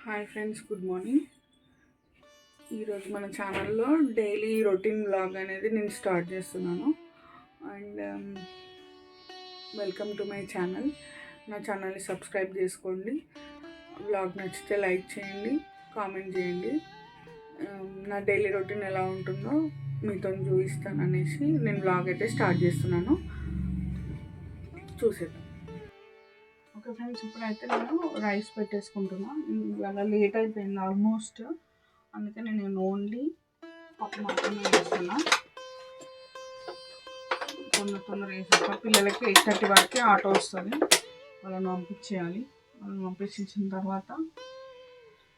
Hi friends, good morning. ఈరోజు మన ఛానల్లో డైలీ రొటీన్ వ్లాగ్ అనేది నేను స్టార్ట్ చేస్తున్నాను. And welcome to my channel. నా ఛానల్ని సబ్స్క్రైబ్ చేసుకోండి. వ్లాగ్ నచ్చితే లైక్ చేయండి, కామెంట్ చేయండి. నా డైలీ రొటీన్ ఎలా ఉంటుందో మీతో చూపిస్తాను అనేసి నేను వ్లాగ్ అయితే స్టార్ట్ చేస్తున్నాను. చూసేద్దాం. ఓకే ఫ్రెండ్స్, ఇప్పుడైతే నేను రైస్ పెట్టేసుకుంటున్నాను. ఇవాళ లేట్ అయిపోయింది ఆల్మోస్ట్, అందుకే నేను ఓన్లీ పప్పు మాత్రమే వేస్తున్నా. తొందర వేసేస్తా. పిల్లలకి 8:30 వరకు ఆటో వస్తుంది, వాళ్ళని పంపించేయాలి. వాళ్ళని పంపించిన తర్వాత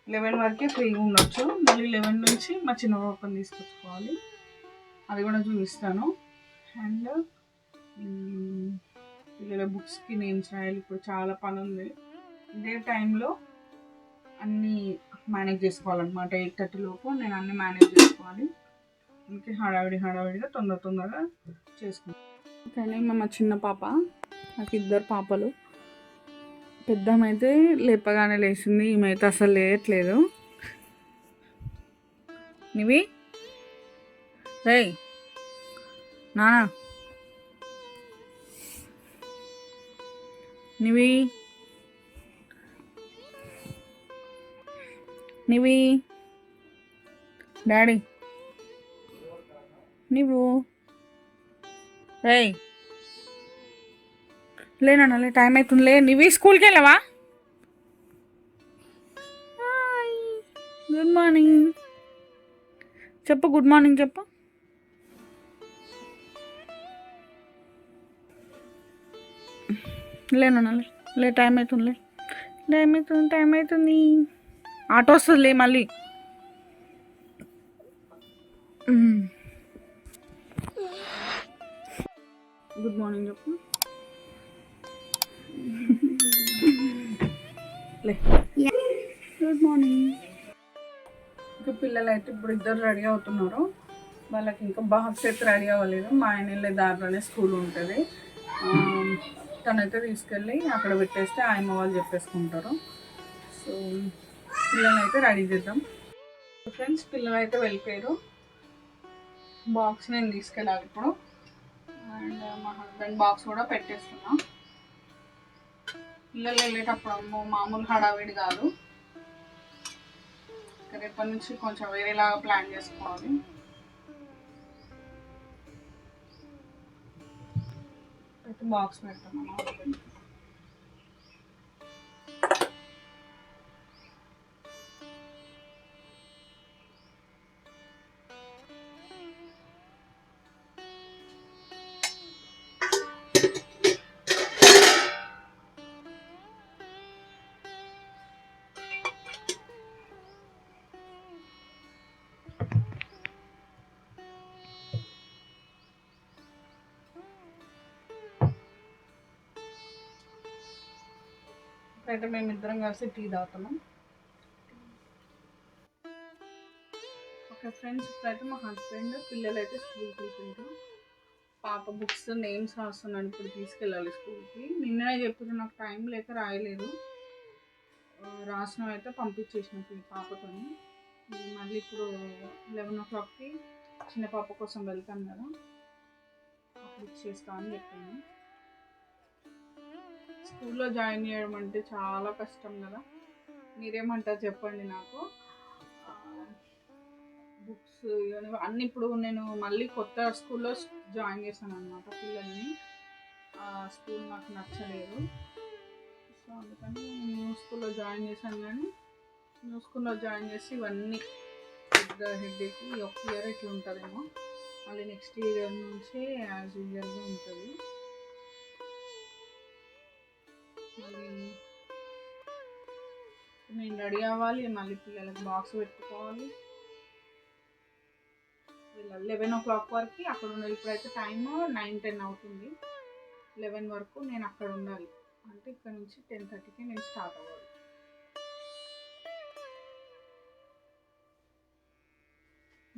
11 వరకే ఫ్రీగా ఉండొచ్చు. మళ్ళీ 11 నుంచి మా చిన్న పాపని తీసుకొచ్చుకోవాలి, అది కూడా చూపిస్తాను. అండ్ పిల్లల బుక్స్కి నేమ్స్ రాయాలి. ఇప్పుడు చాలా పని ఉంది. ఇదే టైంలో అన్నీ మేనేజ్ చేసుకోవాలన్నమాట. 8:30 లోపు నేను అన్నీ మేనేజ్ చేసుకోవాలి. అందుకే హడావిడిగా తొందరగా చేసుకుంటాను. కానీ మా చిన్న పాప, నాకు 2 పాపలు, పెద్దమైతే లేపగానే లేచింది, ఈమెయితే అసలు లేయట్లేదు. నివి రేయ్ నానా, నివి డాడీ, నువ్వు రేయ్ లేనా, టైం అవుతుందిలే. నివి స్కూల్కి వెళ్ళావా? గుడ్ మార్నింగ్ చెప్పు, గుడ్ మార్నింగ్ చెప్పు. లేనా లే, టైం అవుతుంది. ఆటో వస్తుందిలే మళ్ళీ. గుడ్ మార్నింగ్ చెప్పు. లే, గుడ్ మార్నింగ్. ఇంకా పిల్లలు అయితే ఇప్పుడు 2 రెడీ అవుతున్నారు. వాళ్ళకి ఇంకా బాక్స్ అయితే రెడీ అవ్వలేదు. మా ఆయన వెళ్ళే దారిలోనే స్కూల్ ఉంటుంది. తనైతే తీసుకెళ్ళి అక్కడ పెట్టేస్తే ఆయమ్మ వాళ్ళు చెప్పేసుకుంటారు. సో పిల్లల్ని అయితే రెడీ చేద్దాం. ఫ్రెండ్స్, పిల్లలు అయితే వెళ్ళిపోయారు. బాక్స్ నేను తీసుకెళ్ళాలి ఇప్పుడు. అండ్ మా హస్బెండ్ బాక్స్ కూడా పెట్టేస్తున్నా. పిల్లలు వెళ్ళేటప్పుడు మామూలు హడావిడి కాదు. రేపటి నుంచి కొంచెం వేరేలాగా ప్లాన్ చేసుకోవాలి. అయితే బాక్స్ పెడతాను. అయితే మేమిద్దరం కలిసి టీ తాగుతున్నాం. ఓకే ఫ్రెండ్స్, ఇప్పుడైతే మా హస్బెండ్ పిల్లలు అయితే స్కూల్కి వెళ్తుంటారు. పాప బుక్స్ నేమ్స్ రాస్తున్నాను, ఇప్పుడు తీసుకెళ్ళాలి స్కూల్కి. నిన్ననే చెప్పింది, నాకు టైం లేక రాయలేదు. రాసినవి అయితే పంపించేసిన పాపతో. మళ్ళీ ఇప్పుడు 11 o'clockకి చిన్న పాప కోసం వెళ్తాను కదా, అప్పుడు ఇచ్చేస్తా అని చెప్పాను. స్కూల్లో జాయిన్ చేయడం అంటే చాలా కష్టం కదా, మీరేమంటారు చెప్పండి. నాకు బుక్స్ అన్నీ ఇప్పుడు నేను మళ్ళీ కొత్త స్కూల్లో జాయిన్ చేశాను అనమాట పిల్లల్ని. స్కూల్ నాకు నచ్చలేదు, సో అందుకని న్యూ స్కూల్లో జాయిన్ చేశాను. కానీ న్యూ స్కూల్లో జాయిన్ చేసి ఇవన్నీ పెద్ద హెడ్ఏక్. ఈ ఒక్క ఇయర్ ఇట్లా ఉంటుందేమో, మళ్ళీ నెక్స్ట్ ఇయర్ నుంచి యాజ్ యూజువల్గా ఉంటుంది. మళ్ళీ నేను రెడీ అవ్వాలి, మళ్ళీ పిల్లలకి బాక్స్ పెట్టుకోవాలి. 11 o'clock వరకు అక్కడ ఉండాలి. ఇప్పుడైతే టైము 9-10 అవుతుంది. 11 వరకు నేను అక్కడ ఉండాలి. అంటే ఇక్కడ నుంచి 10:30కి నేను స్టార్ట్ అవ్వాలి.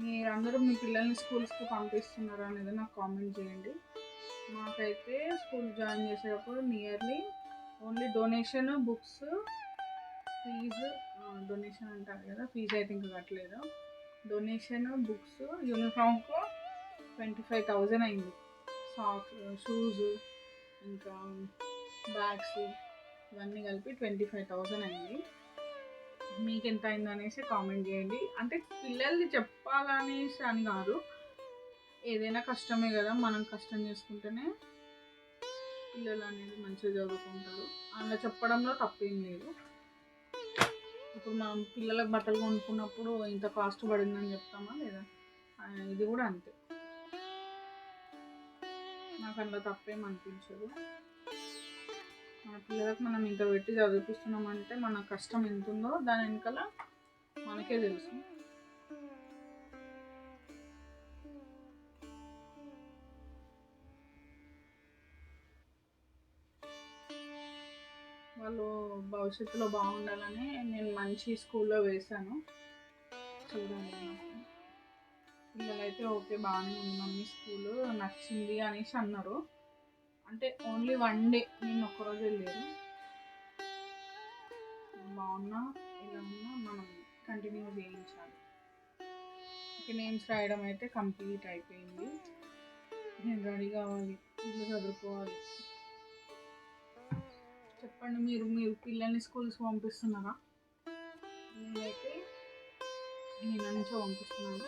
మీరందరూ మీ పిల్లల్ని స్కూల్స్కి పంపిస్తున్నారు అనేది నాకు కామెంట్ చేయండి. మాకైతే స్కూల్ జాయిన్ చేసేటప్పుడు nearly only donation, books, fees donation అంటారు కదా, ఫీజు అయితే ఇంకా కట్టలేదు. డొనేషన్ బుక్స్ యూనిఫామ్కు 25,000 అయింది. సాక్స్ షూస్ ఇంకా బ్యాగ్స్ ఇవన్నీ కలిపి 25,000 అయింది. మీకు ఎంత అయింది అనేసి కామెంట్ చేయండి. అంటే పిల్లల్ని చెప్పాలనేసి అని కాదు, ఏదైనా కష్టమే కదా, మనం కష్టం చేసుకుంటేనే పిల్లలు అనేది మంచిగా చదువుకుంటారు. అలా చెప్పడంలో తప్పేం లేదు. ఇప్పుడు మనం పిల్లలకు బట్టలు కొనుక్కున్నప్పుడు ఇంత కాస్ట్ పడిందని చెప్తామా లేదా, ఇది కూడా అంతే. నాకు అందులో తప్పేం అనిపించదు. మన పిల్లలకు మనం ఇంత పెట్టి చదివిపిస్తున్నామంటే మన కష్టం ఎంత ఉందో దాని వెనకాల మనకే తెలుసు. వాళ్ళు భవిష్యత్తులో బాగుండాలని నేను మంచి స్కూల్లో వేశాను. చూడండి, పిల్లలైతే ఓకే బాగానే ఉంది మమ్మీ స్కూల్ నచ్చింది అనేసి అన్నారు. అంటే ఓన్లీ 1 డే, నేను ఒక్కరోజు వెళ్ళారు. బాగున్నా ఇలా ఉన్నా మనం కంటిన్యూ చేయించాలి. ఓకే, నేమ్స్ రాయడం అయితే కంప్లీట్ అయిపోయింది. నేను రెడీ కావాలి, ఇల్లు చదువుకోవాలి. చెప్పండి, మీరు పిల్లల్ని స్కూల్స్ పంపిస్తున్నారా? నేనైతే నేను నుంచో పంపిస్తున్నాను.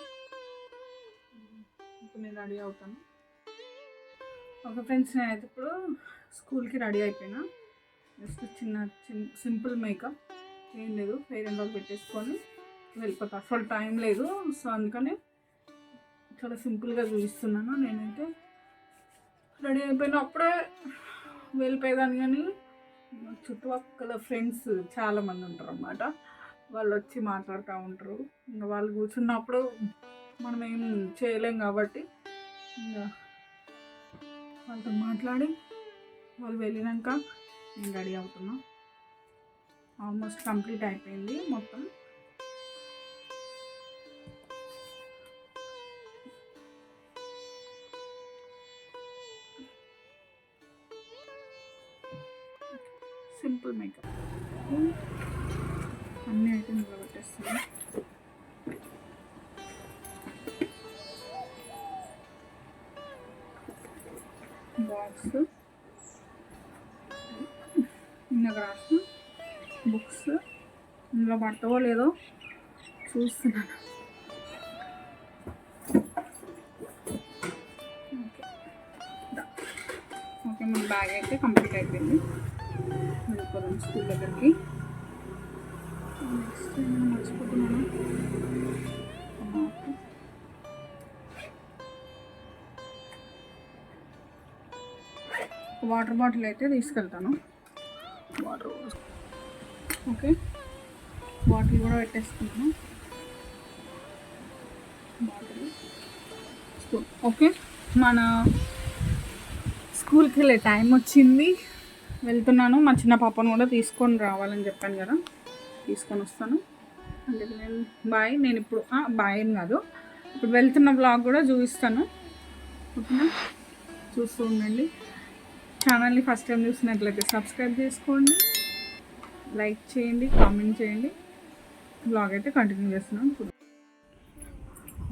ఇప్పుడు నేను రెడీ అవుతాను. ఓకే ఫ్రెండ్స్, నేనైతే ఇప్పుడు స్కూల్కి రెడీ అయిపోయినా. జస్ట్ చిన్న సింపుల్ మేకప్, ఏం లేదు, ఫెయిర్ అండ్ ఆల్ పెట్టేసుకొని వెళ్ళిపోతా. అసలు టైం లేదు, సో అందుకని చాలా సింపుల్గా చూపిస్తున్నాను. నేనైతే రెడీ అయిపోయినప్పుడే వెళ్ళిపోయేదాన్ని, కానీ చుట్టుపక్కల ఫ్రెండ్స్ చాలామంది ఉంటారు అన్నమాట. వాళ్ళు వచ్చి మాట్లాడుతూ ఉంటారు. ఇంకా వాళ్ళు కూర్చున్నప్పుడు మనం ఏం చేయలేం కాబట్టి ఇంకా వాళ్ళతో మాట్లాడి వాళ్ళు వెళ్ళినాక నేను రెడీ అవుతున్నా. ఆల్మోస్ట్ కంప్లీట్ అయిపోయింది మొత్తం. సింపుల్ మేకప్ అన్నీ అయితే నిల్వ పెట్టేస్తున్నాను. బాక్స్, ఇందాక రాసిన బుక్స్ ఇందులో పడతావో లేదో చూస్తున్నాను. ఓకే, మన బ్యాగ్ అయితే కంప్లీట్ అయిపోయింది. వెళ్ళిపోదాం స్కూల్ దగ్గరికి. నెక్స్ట్ మర్చిపోతున్నాను, వాటర్ బాటిల్ అయితే తీసుకెళ్తాను. వాటర్, ఓకే, బాటిల్ కూడా పెట్టేసుకున్నాను. Bottle, school. ఓకే, మన స్కూల్కి వెళ్ళే టైం వచ్చింది, వెళ్తున్నాను. మా చిన్న పాపను కూడా తీసుకొని రావాలని చెప్పాను కదా, తీసుకొని వస్తాను. అంటే బాయ్. నేను ఇప్పుడు బాయ్ ఏం కాదు, ఇప్పుడు వెళ్తున్న బ్లాగ్ కూడా చూపిస్తాను. ఓకేనా, చూస్తూ ఉండండి. ఛానల్ని ఫస్ట్ టైం చూసినట్లయితే సబ్స్క్రైబ్ చేసుకోండి, లైక్ చేయండి, కామెంట్ చేయండి. బ్లాగ్ అయితే కంటిన్యూ చేస్తున్నాను.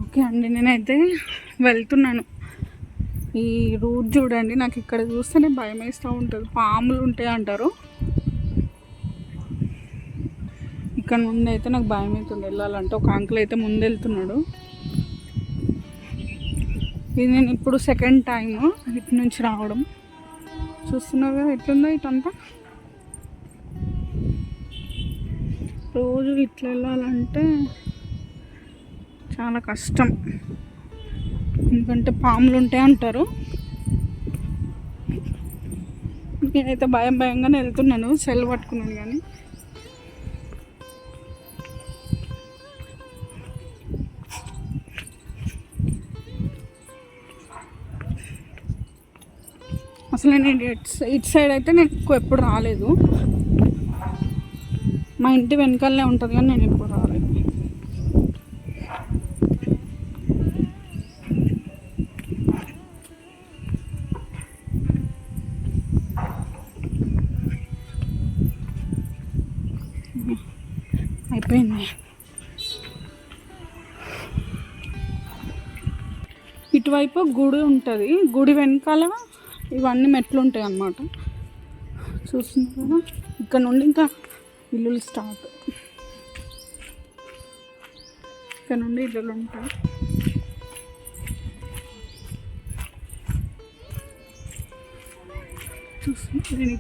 ఓకే అండి, నేనైతే వెళ్తున్నాను. ఈ రూట్ చూడండి, నాకు ఇక్కడ చూస్తేనే భయం వేస్తూ ఉంటుంది. పాములు ఉంటాయి అంటారు, ఇక్కడ ముందు అయితే నాకు భయం అవుతుంది వెళ్ళాలంటే. ఒక అంకుల్ అయితే ముందు వెళ్తున్నాడు. ఇది నేను ఇప్పుడు సెకండ్ టైం ఇటు నుంచి రావడం. చూస్తున్నారు కదా ఎట్లుందో ఇటంతా. రోజు ఇట్లా వెళ్ళాలంటే చాలా కష్టం, ఎందుకంటే పాములు ఉంటాయి అంటారు. నేనైతే భయంగానే వెళ్తున్నాను, సెల్ పట్టుకున్నాను. కానీ అసలు నేను ఇటు సైడ్ అయితే నేను ఎప్పుడు రాలేదు. మా ఇంటి వెనకాలనే ఉంటుంది, కానీ నేను ఎప్పుడు రాలేదు. అయిపోయింది. ఇటువైపు గుడి ఉంటుంది, గుడి వెనకాల ఇవన్నీ మెట్లు ఉంటాయి అన్నమాట. చూస్తున్నారు కదా, ఇక్కడ నుండి ఇంకా ఇల్లులు స్టార్ట్. ఇక్కడ నుండి ఇల్లులు ఉంటాయి. చూస్తున్నారు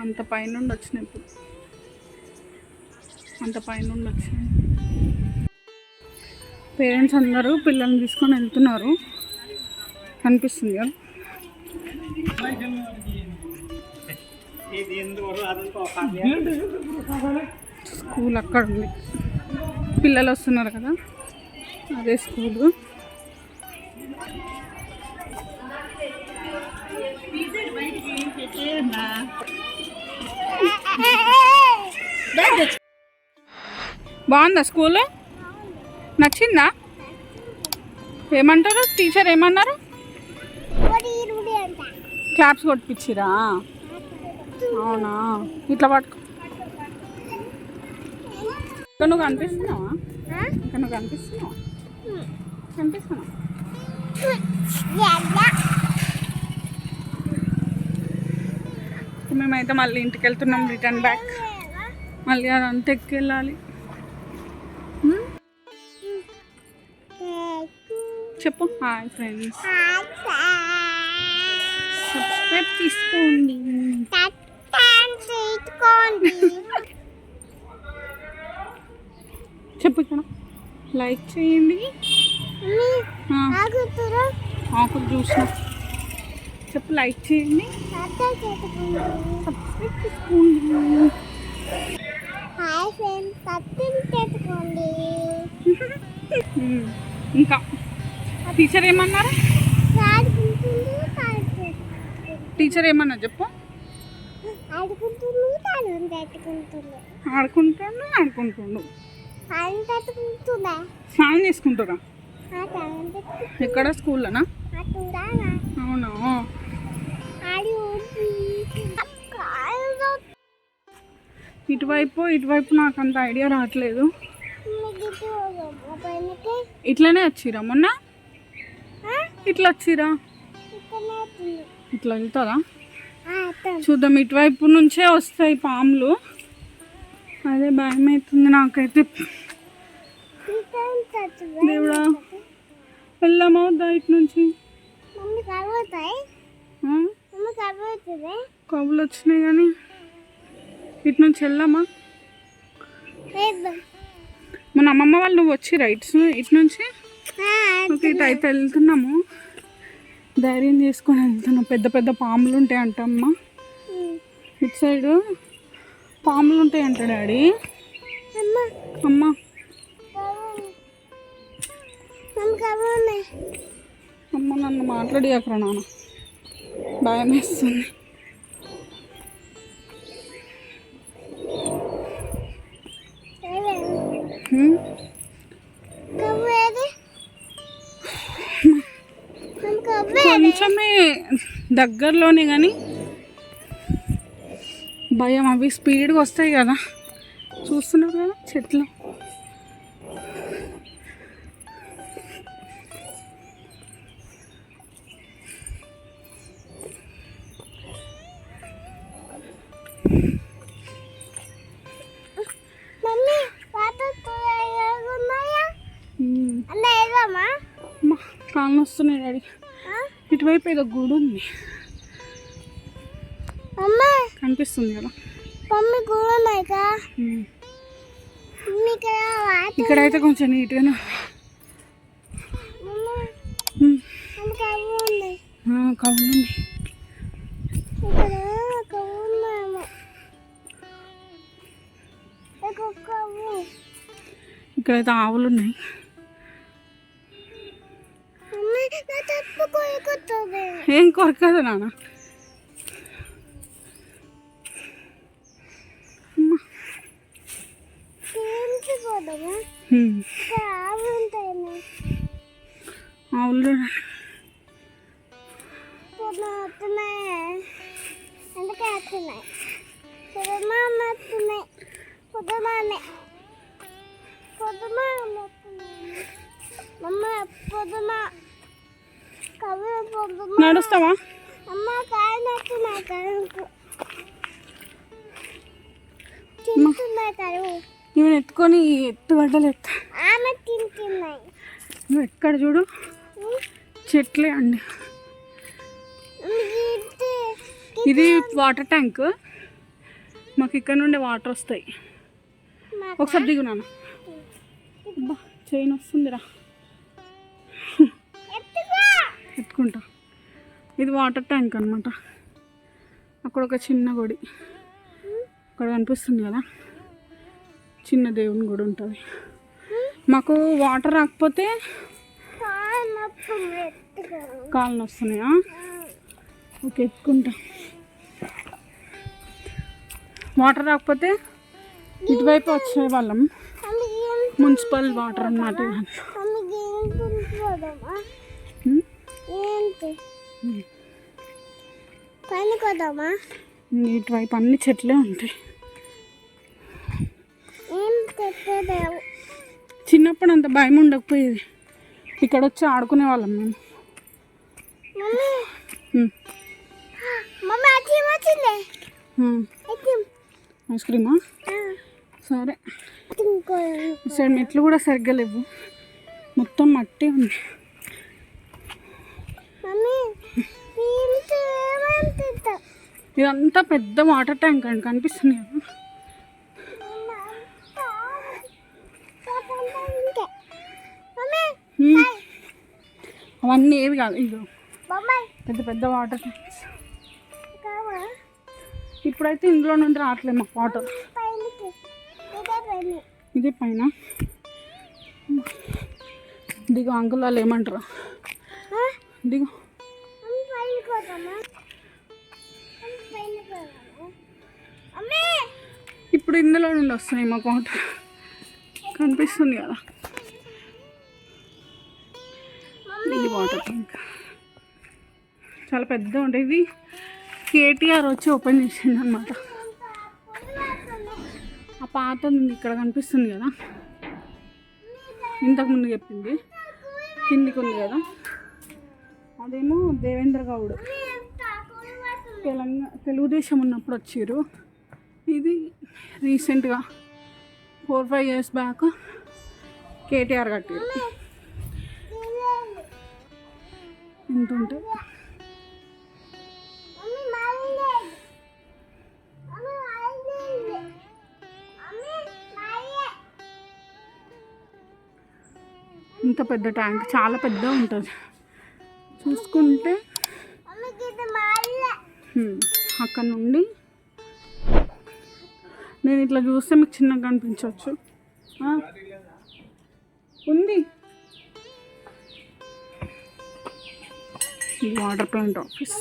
అంత పైనుండి వచ్చినప్పుడు, అంత పైనుండి వచ్చినాయి. పేరెంట్స్ అందరూ పిల్లల్ని తీసుకొని వెళ్తున్నారు, కనిపిస్తుంది కదా. స్కూల్ అక్కడ ఉంది, పిల్లలు వస్తున్నారు కదా, అదే స్కూలు. బాగుందా స్కూల్? నచ్చిందా? ఏమంటారు టీచర్, ఏమన్నారు? క్లాప్స్ కొట్టించిరా? అవునా, ఇట్లా పట్టుకో. ఇక్కడ నువ్వు కనిపిస్తున్నావా? ఇక్కడ నువ్వు కనిపిస్తున్నావా? కనిపిస్తున్నావా? మేమైతే మళ్ళీ ఇంటికి వెళ్తున్నాం, రిటర్న్ బ్యాక్. మళ్ళీ అదంతా ఎక్కి వెళ్ళాలి. చెప్పు హాయ్ ఫ్రెండ్స్, సబ్స్క్రైబ్ చేసుకోండి. చెప్పు ఇక్కడ లైక్ చేయండి. ఆకులు చూసిన చెప్పు, లైక్ చేయండి, సబ్స్క్రైబ్ చేసుకోండి. ఇంకా టీచర్ ఏమన్నారు? టీచర్ ఏమన్నా చెప్పు. ఆడుకుంటుండు. స్నానం చేసుకుంటారా? ఎక్కడ, స్కూల్లోనా? అవునా. ఇటువైపు నాకు అంత ఐడియా రావట్లేదు. ఇట్లనే వచ్చిరా మొన్న? ఇట్లా వచ్చిరా? ఇట్లా వెళ్తారా? చూద్దాం. ఇటువైపు నుంచే వస్తాయి పాములు, అదే భయం అవుతుంది నాకైతే. దేవుడా, వెళ్దామా వద్దా ఇటు నుంచి? కబులు వచ్చినాయి కానీ ఇటు నుంచి వెళ్దామా? మన అమ్మమ్మ వాళ్ళు నువ్వు వచ్చిరా ఇటు నుంచి? ఓకే, ఇటు అయితే వెళ్తున్నాము. ధైర్యం చేసుకొని వెళ్తున్నాం. పెద్ద పెద్ద పాములు ఉంటాయి అంట అమ్మ. ఇటు సైడు పాములు ఉంటాయి అంట డాడీ. అమ్మ అమ్మ నన్ను మాట్లాడి అక్కడ నాన్న, భయం వేస్తుంది. కొంచెమే దగ్గరలోనే కానీ భయం. అవి స్పీడ్గా వస్తాయి కదా, చూస్తున్నారు కదా చెట్లు. కాళ్ళు వస్తున్నాయి డాడీ. ఇటువైపు ఏదో గుడి ఉంది, కనిపిస్తుంది కదా. ఇక్కడైతే కొంచెం నీట్గానే కవులు. ఇక్కడైతే ఆవులు ఉన్నాయి. ఏం కొరకదు నాన్న. ఆవులు నడుస్తావా? నేను ఎత్తుకొని ఎత్తుగడ్డలు నువ్వు ఎక్కడ చూడు చెట్లే అండి. ఇది వాటర్ ట్యాంక్, మాకు ఇక్కడ నుండి వాటర్ వస్తాయి. ఒకసారి దిగు నాన్న. చైన్ వస్తుందిరా, ఎత్తుకుంటా. ఇది వాటర్ ట్యాంక్ అనమాట. అక్కడ ఒక చిన్న గుడి అక్కడ కనిపిస్తుంది కదా, చిన్న దేవుని గుడి ఉంటుంది. మాకు వాటర్ రాకపోతే కాళ్ళు నొస్తున్నాయా? ఓకే, ఎత్తుకుంటా. వాటర్ రాకపోతే ఇటువైపు వచ్చే వాళ్ళం, మున్సిపల్ వాటర్ అన్నమాట. ఇటువైపు అన్ని చెట్లే ఉంటాయి. చిన్నప్పుడు అంత భయం ఉండకపోయేది, ఇక్కడ వచ్చి ఆడుకునే వాళ్ళం మేము. ఐస్ క్రీమా? సరే. సరే, మెట్లు కూడా సరిగ్గా లేవు, మొత్తం మట్టి ఉంది. ఇదంతా పెద్ద వాటర్ ట్యాంక్ అండి, కనిపిస్తుంది కదా. అవన్నీ ఏవి కాదు, ఇదో పెద్ద పెద్ద వాటర్ ట్యాంక్స్. ఇప్పుడైతే ఇందులో నుండి రావట్లేదు మాకు వాటర్. ఇదే పైన దిగు, అంకుల్ వాళ్ళు ఏమంటారు, దిగు. ఇప్పుడు ఇందులో నుండి వస్తున్నాయి మాకు వాటర్, కనిపిస్తుంది కదా. ఇది వాటర్ ట్యాంక్ చాలా పెద్ద ఉంటుంది. ఇది కేటీఆర్ వచ్చి ఓపెన్ చేసిండు అనమాట. ఆ పాత ఉంది ఇక్కడ కనిపిస్తుంది కదా, ఇంతకుముందు చెప్పింది కిందికి ఉంది కదా, అదేమో దేవేంద్ర గౌడ్ తెలుగుదేశం ఉన్నప్పుడు వచ్చారు. ఇది రీసెంట్గా 4-5 years బ్యాక్ కేటీఆర్ కట్టారు. ఎంత ఉంటుంది? ఇంత పెద్ద ట్యాంక్, చాలా పెద్ద ఉంటుంది. చూసుకుంటే అక్కడ నుండి నేను ఇట్లా చూస్తే మీకు చిన్నగా కనిపించవచ్చు. ఉంది వాటర్ ప్లాంట్ ఆఫీస్.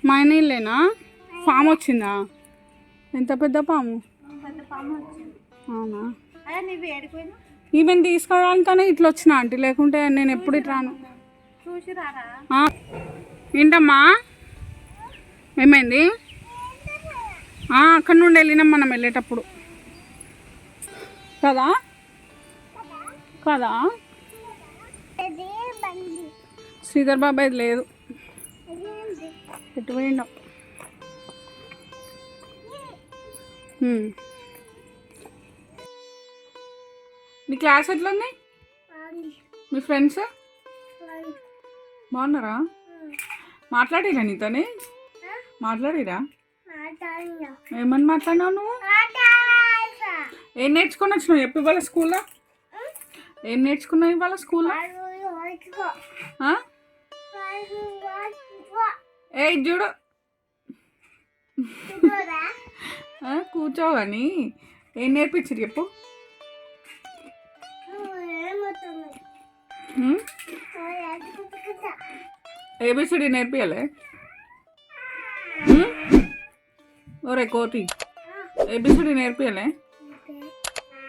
మా ఇల్లేనా? పాము వచ్చిందా? ఎంత పెద్ద పాము? అవునా? ఈవెన్ తీసుకోవడానికనే ఇట్లా వచ్చిన ఆంటీ, లేకుంటే నేను ఎప్పుడు ఇటు రాను. ఏంటమ్మా, ఏమైంది? అక్కడ నుండి వెళ్ళినాం మనం వెళ్ళేటప్పుడు కదా కదా. శ్రీధర్ బాబాయ్ లేదు, ఎటు పోయిండో. నీ క్లాస్ ఎట్లుంది? మీ ఫ్రెండ్స్ బాగున్నారా? మాట్లాడిరా నీతోనే? మాట్లాడిరా? ఏమని మాట్లాడినావు నువ్వు? ఏం నేర్చుకుని వచ్చినావు చెప్పు ఇవాళ స్కూల్లో? ఏం నేర్చుకున్నావు ఇవాళ స్కూల్లో? ఏ చూడు, కూర్చోవని ఏం నేర్పించారు చెప్పు. ఏబిసిడి నేర్పియాలే? ఒరే కోతి, ఏబిసిడి నేర్పియాలే?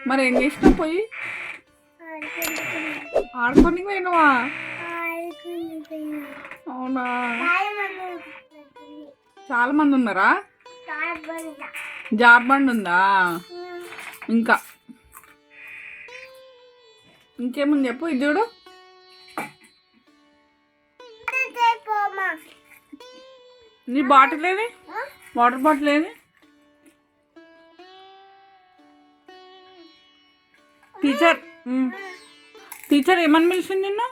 మరి ఏం చేసినావు పోయి? ఆడుకొని పోయినవా? అవునా? అవునా, చాలా మంది ఉన్నారా? జార్బండ్ ఉందా? ఇంకా ఇంకేముంది చెప్పు. ఇది చూడు, నీ బాటిల్ ఏది? వాటర్ బాటిల్ ఏది? టీచర్ టీచర్ ఏమని పిలిచింది నిన్ను?